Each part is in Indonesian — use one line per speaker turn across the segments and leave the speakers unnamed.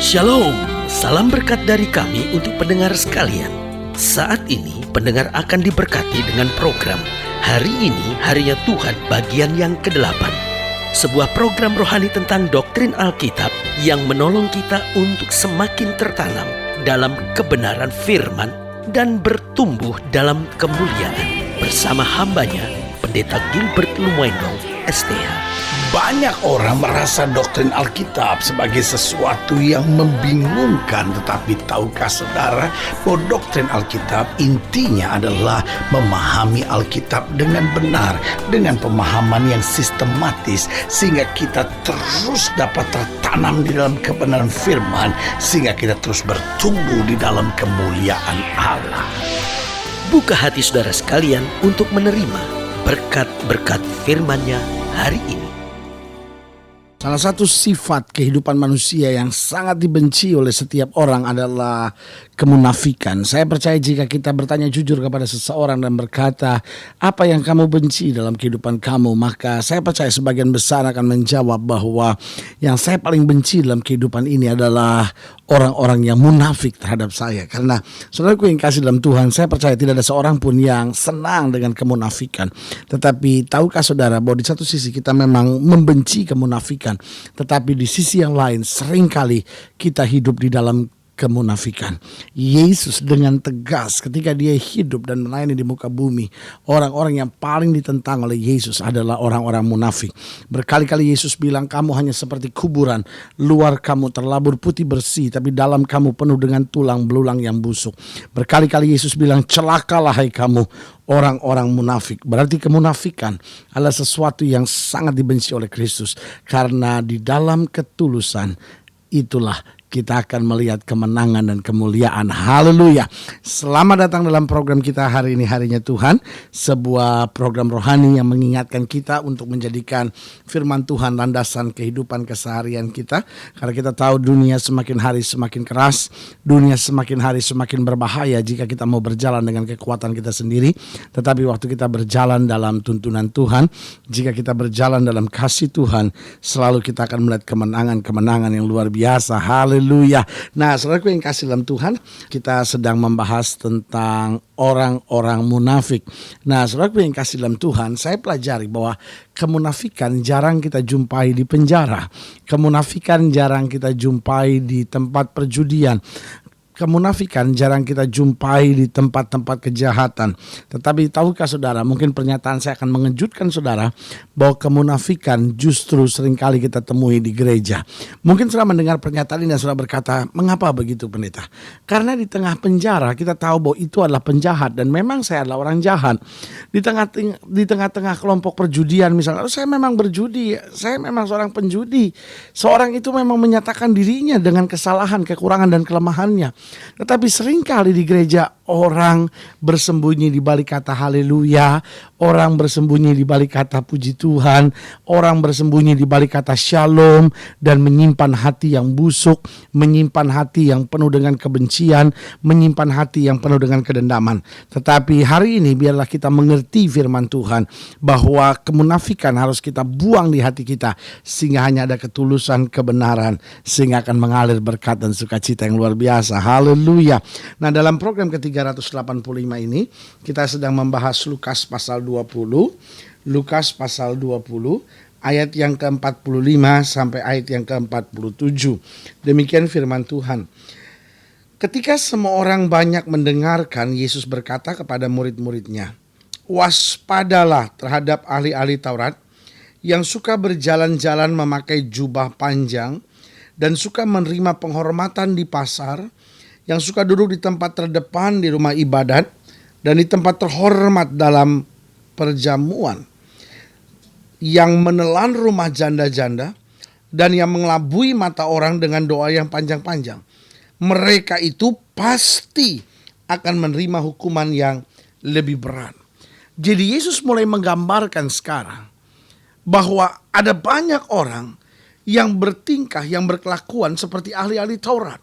Shalom, salam berkat dari kami untuk pendengar sekalian. Saat ini pendengar akan diberkati dengan program Hari Ini Harinya Tuhan bagian yang ke-8. Sebuah program rohani tentang doktrin Alkitab yang menolong kita untuk semakin tertanam dalam kebenaran firman dan bertumbuh dalam kemuliaan. Bersama hambanya, Pendeta Gilbert Lumwendong, STH.
Banyak orang merasa doktrin Alkitab sebagai sesuatu yang membingungkan. Tetapi tahukah saudara bahwa doktrin Alkitab intinya adalah memahami Alkitab dengan benar, dengan pemahaman yang sistematis, sehingga kita terus dapat tertanam di dalam kebenaran firman, sehingga kita terus bertumbuh di dalam kemuliaan Allah.
Buka hati saudara sekalian untuk menerima berkat-berkat firman-Nya hari ini.
Salah satu sifat kehidupan manusia yang sangat dibenci oleh setiap orang adalah kemunafikan. Saya percaya jika kita bertanya jujur kepada seseorang dan berkata, apa yang kamu benci dalam kehidupan kamu? Maka saya percaya sebagian besar akan menjawab bahwa yang saya paling benci dalam kehidupan ini adalah orang-orang yang munafik terhadap saya. Karena saudaraku yang kasih dalam Tuhan, saya percaya tidak ada seorang pun yang senang dengan kemunafikan. Tetapi tahukah saudara bahwa di satu sisi kita memang membenci kemunafikan, tetapi di sisi yang lain seringkali kita hidup di dalam kemunafikan. Yesus dengan tegas ketika dia hidup dan melayani di muka bumi, orang-orang yang paling ditentang oleh Yesus adalah orang-orang munafik. Berkali-kali Yesus bilang, kamu hanya seperti kuburan, luar kamu terlabur putih bersih, tapi dalam kamu penuh dengan tulang belulang yang busuk. Berkali-kali Yesus bilang, celakalah hai kamu orang-orang munafik. Berarti kemunafikan adalah sesuatu yang sangat dibenci oleh Kristus, karena di dalam ketulusan itulah kita akan melihat kemenangan dan kemuliaan. Haleluya. Selamat datang dalam program kita hari ini, Harinya Tuhan. Sebuah program rohani yang mengingatkan kita untuk menjadikan firman Tuhan landasan kehidupan keseharian kita. Karena kita tahu dunia semakin hari semakin keras, dunia semakin hari semakin berbahaya jika kita mau berjalan dengan kekuatan kita sendiri. Tetapi waktu kita berjalan dalam tuntunan Tuhan, jika kita berjalan dalam kasih Tuhan, selalu kita akan melihat kemenangan-kemenangan yang luar biasa. Haleluya. Nah, saudaraku yang kasih dalam Tuhan, kita sedang membahas tentang orang-orang munafik. Nah, saudaraku yang kasih dalam Tuhan, saya pelajari bahwa kemunafikan jarang kita jumpai di penjara. Kemunafikan jarang kita jumpai di tempat perjudian. Kemunafikan jarang kita jumpai di tempat-tempat kejahatan. Tetapi tahukah saudara, mungkin pernyataan saya akan mengejutkan saudara, bahwa kemunafikan justru seringkali kita temui di gereja. Mungkin saudara mendengar pernyataan ini dan saudara berkata, mengapa begitu pendeta? Karena di tengah penjara kita tahu bahwa itu adalah penjahat, dan memang saya adalah orang jahat. Di tengah-tengah kelompok perjudian misalnya, saya memang berjudi, saya memang seorang penjudi. Seorang itu memang menyatakan dirinya dengan kesalahan, kekurangan dan kelemahannya. Tetapi seringkali di gereja orang bersembunyi di balik kata haleluya, orang bersembunyi di balik kata puji Tuhan, orang bersembunyi di balik kata shalom, dan menyimpan hati yang busuk, menyimpan hati yang penuh dengan kebencian, menyimpan hati yang penuh dengan kedendaman. Tetapi hari ini biarlah kita mengerti firman Tuhan bahwa kemunafikan harus kita buang di hati kita, sehingga hanya ada ketulusan kebenaran, sehingga akan mengalir berkat dan sukacita yang luar biasa. Haleluya. Nah, dalam program ke-385 ini kita sedang membahas Lukas pasal 20. Lukas pasal 20 ayat yang ke-45 sampai ayat yang ke-47. Demikian firman Tuhan. Ketika semua orang banyak mendengarkan, Yesus berkata kepada murid-muridnya, waspadalah terhadap ahli-ahli Taurat yang suka berjalan-jalan memakai jubah panjang dan suka menerima penghormatan di pasar, yang suka duduk di tempat terdepan di rumah ibadat dan di tempat terhormat dalam perjamuan, yang menelan rumah janda-janda dan yang mengelabui mata orang dengan doa yang panjang-panjang. Mereka itu pasti akan menerima hukuman yang lebih berat. Jadi Yesus mulai menggambarkan sekarang bahwa ada banyak orang yang bertingkah, yang berkelakuan seperti ahli-ahli Taurat.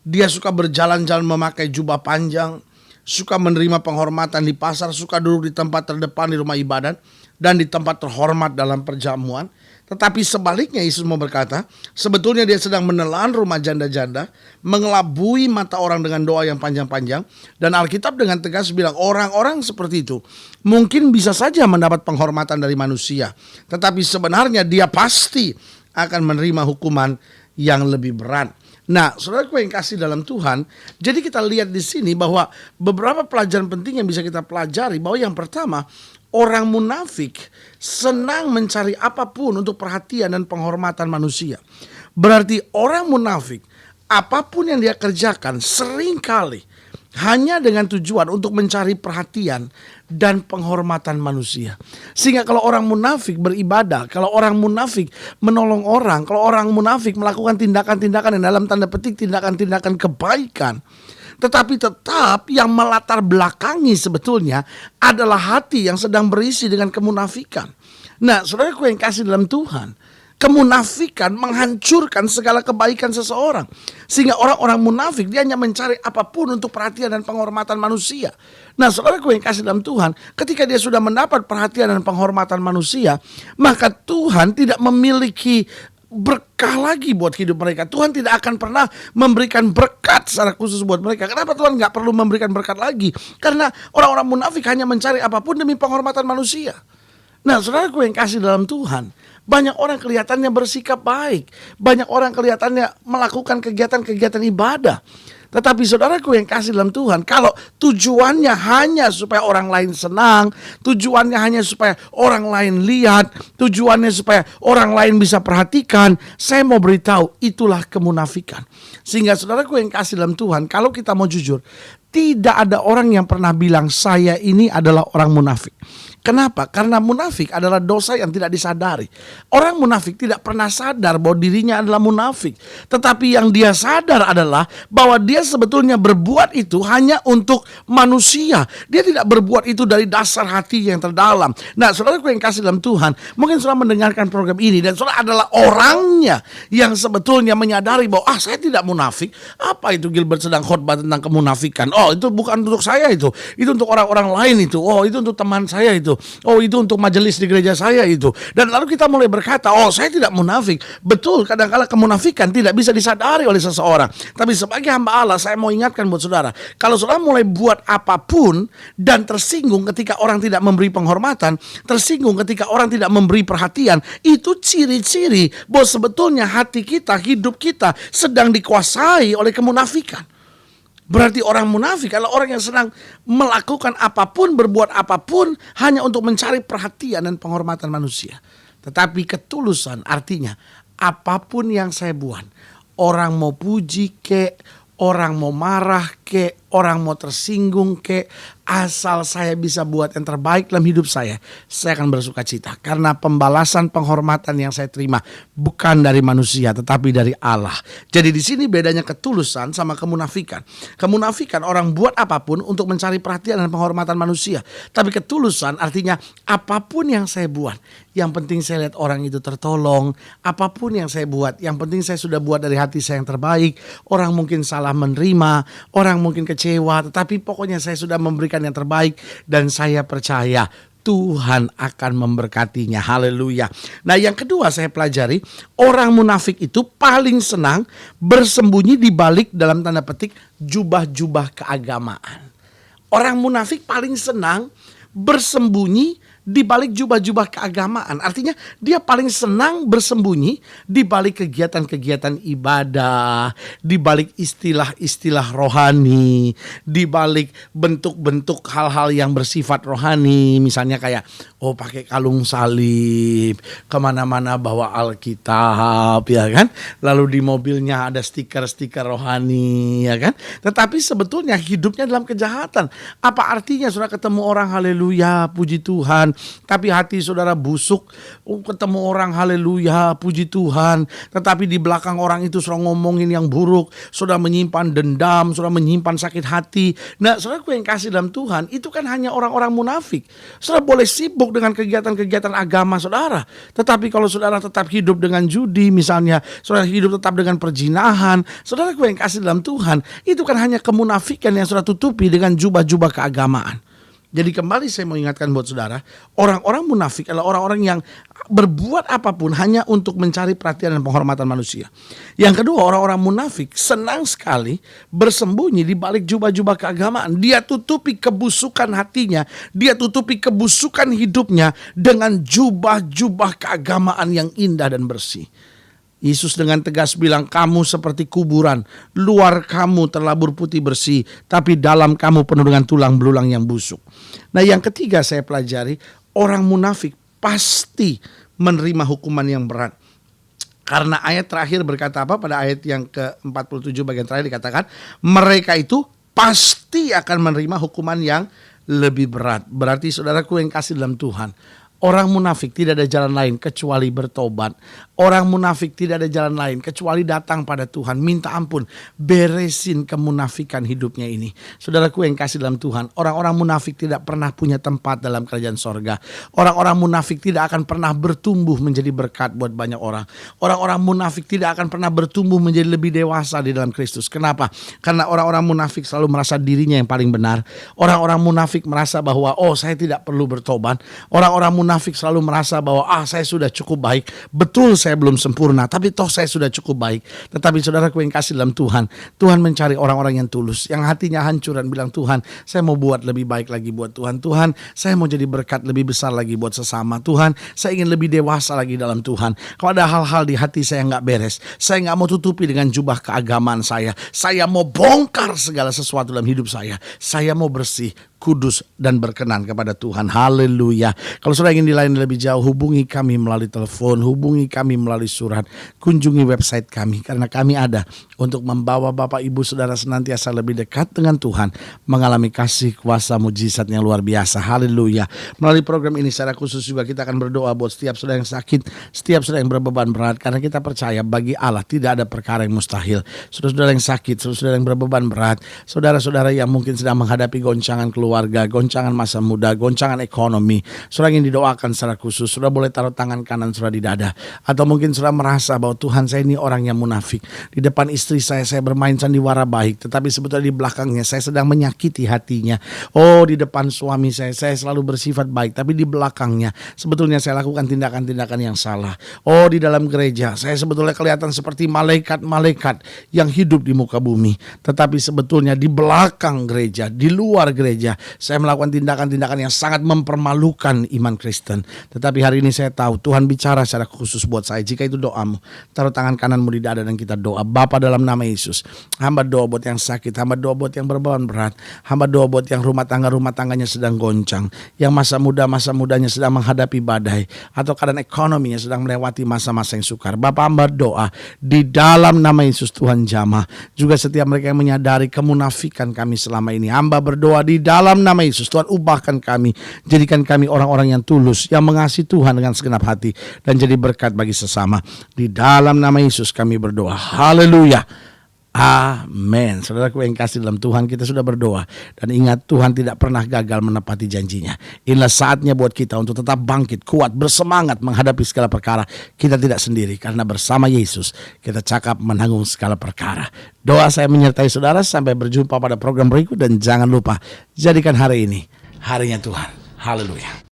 Dia suka berjalan-jalan memakai jubah panjang, suka menerima penghormatan di pasar, suka duduk di tempat terdepan di rumah ibadat dan di tempat terhormat dalam perjamuan. Tetapi sebaliknya Yesus mau berkata, sebetulnya dia sedang menelan rumah janda-janda, mengelabui mata orang dengan doa yang panjang-panjang. Dan Alkitab dengan tegas bilang orang-orang seperti itu mungkin bisa saja mendapat penghormatan dari manusia, tetapi sebenarnya dia pasti akan menerima hukuman yang lebih berat. Nah, saudaraku yang kasih dalam Tuhan, jadi kita lihat di sini bahwa beberapa pelajaran penting yang bisa kita pelajari. Bahwa yang pertama, orang munafik senang mencari apapun untuk perhatian dan penghormatan manusia. Berarti orang munafik, apapun yang dia kerjakan seringkali hanya dengan tujuan untuk mencari perhatian dan penghormatan manusia. Sehingga kalau orang munafik beribadah, kalau orang munafik menolong orang, kalau orang munafik melakukan tindakan-tindakan yang dalam tanda petik tindakan-tindakan kebaikan, tetapi tetap yang melatar belakangi sebetulnya adalah hati yang sedang berisi dengan kemunafikan. Nah, saudaraku yang kasih dalam Tuhan, kemunafikan menghancurkan segala kebaikan seseorang. Sehingga orang-orang munafik dia hanya mencari apapun untuk perhatian dan penghormatan manusia. Nah, saudaraku yang kasih dalam Tuhan, ketika dia sudah mendapat perhatian dan penghormatan manusia, maka Tuhan tidak memiliki berkah lagi buat hidup mereka. Tuhan tidak akan pernah memberikan berkat secara khusus buat mereka. Kenapa Tuhan gak perlu memberikan berkat lagi? Karena orang-orang munafik hanya mencari apapun demi penghormatan manusia. Nah, saudaraku yang kasih dalam Tuhan, banyak orang kelihatannya bersikap baik, banyak orang kelihatannya melakukan kegiatan-kegiatan ibadah. Tetapi saudaraku yang kasih dalam Tuhan, kalau tujuannya hanya supaya orang lain senang, tujuannya hanya supaya orang lain lihat, tujuannya supaya orang lain bisa perhatikan, saya mau beritahu itulah kemunafikan. Sehingga saudaraku yang kasih dalam Tuhan, kalau kita mau jujur, tidak ada orang yang pernah bilang saya ini adalah orang munafik. Kenapa? Karena munafik adalah dosa yang tidak disadari. Orang munafik tidak pernah sadar bahwa dirinya adalah munafik. Tetapi yang dia sadar adalah bahwa dia sebetulnya berbuat itu hanya untuk manusia. Dia tidak berbuat itu dari dasar hati yang terdalam. Nah, saudaraku yang kasih dalam Tuhan, mungkin saudara mendengarkan program ini dan saudara adalah orangnya yang sebetulnya menyadari bahwa saya tidak munafik. Apa itu Gilbert sedang khotbah tentang kemunafikan? Oh, itu bukan untuk saya itu. Itu untuk orang-orang lain itu. Oh, itu untuk teman saya itu. Oh, itu untuk majelis di gereja saya itu. Dan lalu kita mulai berkata, oh, saya tidak munafik. Betul, kadang-kala kemunafikan tidak bisa disadari oleh seseorang. Tapi sebagai hamba Allah, saya mau ingatkan buat saudara, kalau saudara mulai buat apapun dan tersinggung ketika orang tidak memberi penghormatan, tersinggung ketika orang tidak memberi perhatian, itu ciri-ciri bahwa sebetulnya hati kita, hidup kita sedang dikuasai oleh kemunafikan. Berarti orang munafik adalah orang yang senang melakukan apapun, berbuat apapun hanya untuk mencari perhatian dan penghormatan manusia. Tetapi ketulusan artinya apapun yang saya buat, orang mau puji kek, orang mau marah kek, orang mau tersinggung kek, asal saya bisa buat yang terbaik dalam hidup saya akan bersuka cita. Karena pembalasan penghormatan yang saya terima bukan dari manusia tetapi dari Allah. Jadi di sini bedanya ketulusan sama kemunafikan. Kemunafikan orang buat apapun untuk mencari perhatian dan penghormatan manusia. Tapi ketulusan artinya apapun yang saya buat, yang penting saya lihat orang itu tertolong. Apapun yang saya buat, yang penting saya sudah buat dari hati saya yang terbaik. Orang mungkin salah menerima, orang mungkin kecewa, tetapi pokoknya saya sudah memberikan yang terbaik dan saya percaya Tuhan akan memberkatinya. Haleluya. Nah, yang kedua saya pelajari, orang munafik itu paling senang bersembunyi di balik dalam tanda petik jubah-jubah keagamaan. Orang munafik paling senang bersembunyi di balik jubah-jubah keagamaan. Artinya dia paling senang bersembunyi di balik kegiatan-kegiatan ibadah, di balik istilah-istilah rohani, di balik bentuk-bentuk hal-hal yang bersifat rohani. Misalnya kayak pakai kalung salib, kemana-mana bawa Alkitab, ya kan? Lalu di mobilnya ada stiker-stiker rohani, ya kan? Tetapi sebetulnya hidupnya dalam kejahatan. Apa artinya saudara ketemu orang haleluya, puji Tuhan, tapi hati saudara busuk, ketemu orang haleluya, puji Tuhan, tetapi di belakang orang itu saudara ngomongin yang buruk, saudara menyimpan dendam, saudara menyimpan sakit hati. Nah, saudaraku yang kasih dalam Tuhan, itu kan hanya orang-orang munafik. Saudara boleh sibuk dengan kegiatan-kegiatan agama saudara, tetapi kalau saudara tetap hidup dengan judi misalnya, saudara hidup tetap dengan perjinahan, saudaraku yang kasih dalam Tuhan, itu kan hanya kemunafikan yang saudara tutupi dengan jubah-jubah keagamaan. Jadi kembali saya mau ingatkan buat saudara, orang-orang munafik adalah orang-orang yang berbuat apapun hanya untuk mencari perhatian dan penghormatan manusia. Yang kedua, orang-orang munafik senang sekali bersembunyi di balik jubah-jubah keagamaan. Dia tutupi kebusukan hatinya, dia tutupi kebusukan hidupnya dengan jubah-jubah keagamaan yang indah dan bersih. Yesus dengan tegas bilang, kamu seperti kuburan, luar kamu terlabur putih bersih, tapi dalam kamu penuh dengan tulang belulang yang busuk. Nah, yang ketiga saya pelajari, orang munafik pasti menerima hukuman yang berat. Karena ayat terakhir berkata apa? Pada ayat yang ke-47 bagian terakhir dikatakan, mereka itu pasti akan menerima hukuman yang lebih berat. Berarti saudaraku yang kasih dalam Tuhan, orang munafik tidak ada jalan lain kecuali bertobat. Orang munafik tidak ada jalan lain kecuali datang pada Tuhan, minta ampun, beresin kemunafikan hidupnya ini. Saudaraku yang kasih dalam Tuhan, orang-orang munafik tidak pernah punya tempat dalam kerajaan sorga. Orang-orang munafik tidak akan pernah bertumbuh menjadi berkat buat banyak orang. Orang-orang munafik tidak akan pernah bertumbuh menjadi lebih dewasa di dalam Kristus. Kenapa? Karena orang-orang munafik selalu merasa dirinya yang paling benar. Orang-orang munafik merasa bahwa saya tidak perlu bertobat. Orang-orang munafik selalu merasa bahwa saya sudah cukup baik. Betul, saya belum sempurna, tapi toh saya sudah cukup baik. Tetapi saudaraku yang kasih dalam Tuhan, Tuhan mencari orang-orang yang tulus, yang hatinya hancur dan bilang, Tuhan, saya mau buat lebih baik lagi buat Tuhan. Tuhan, saya mau jadi berkat lebih besar lagi buat sesama. Tuhan, saya ingin lebih dewasa lagi dalam Tuhan. Kalau ada hal-hal di hati saya nggak beres, saya nggak mau tutupi dengan jubah keagamaan saya. Saya mau bongkar segala sesuatu dalam hidup saya. Saya mau bersih, kudus dan berkenan kepada Tuhan. Haleluya. Kalau saudara ingin dilayani lebih jauh, hubungi kami melalui telepon, hubungi kami melalui surat, kunjungi website kami, karena kami ada untuk membawa Bapak Ibu Saudara senantiasa lebih dekat dengan Tuhan, mengalami kasih kuasa mujizat yang luar biasa. Haleluya. Melalui program ini secara khusus juga kita akan berdoa buat setiap saudara yang sakit, setiap saudara yang berbeban berat, karena kita percaya bagi Allah tidak ada perkara yang mustahil. Saudara-saudara yang sakit, saudara-saudara yang berbeban berat, saudara-saudara yang mungkin sedang menghadapi goncangan keluarga, goncangan masa muda, goncangan ekonomi, saudara yang didoakan secara khusus, saudara boleh taruh tangan kanan saudara di dada. Atau mungkin saudara merasa bahwa Tuhan, saya ini orang yang munafik. Di depan istri saya bermain sandiwara baik, tetapi sebetulnya di belakangnya saya sedang menyakiti hatinya. Di depan suami saya selalu bersifat baik, tapi di belakangnya sebetulnya saya lakukan tindakan-tindakan yang salah. Di dalam gereja saya sebetulnya kelihatan seperti malaikat-malaikat yang hidup di muka bumi, tetapi sebetulnya di belakang gereja, di luar gereja, saya melakukan tindakan-tindakan yang sangat mempermalukan iman Kristen. Tetapi hari ini saya tahu Tuhan bicara secara khusus buat saya. Jika itu doamu, taruh tangan kananmu di dada dan kita doa. Bapa, dalam nama Yesus, hamba doa buat yang sakit, hamba doa buat yang berbeban berat, hamba doa buat yang rumah tangganya sedang goncang, yang masa mudanya sedang menghadapi badai, atau keadaan ekonominya sedang melewati masa-masa yang sukar. Bapa, hamba doa di dalam nama Yesus, Tuhan jamah juga setiap mereka yang menyadari kemunafikan kami selama ini. Hamba berdoa di dalam nama Yesus, Tuhan ubahkan kami, jadikan kami orang-orang yang tulus, yang mengasihi Tuhan dengan segenap hati dan jadi berkat bagi sesama. Di dalam nama Yesus kami berdoa. Haleluya. Amin. Saudaraku yang kasih dalam Tuhan, kita sudah berdoa. Dan ingat, Tuhan tidak pernah gagal menepati janjinya. Inilah saatnya buat kita untuk tetap bangkit, kuat, bersemangat menghadapi segala perkara. Kita tidak sendiri, karena bersama Yesus kita cakap menanggung segala perkara. Doa saya menyertai saudara. Sampai berjumpa pada program berikut. Dan jangan lupa, jadikan hari ini harinya Tuhan. Haleluya.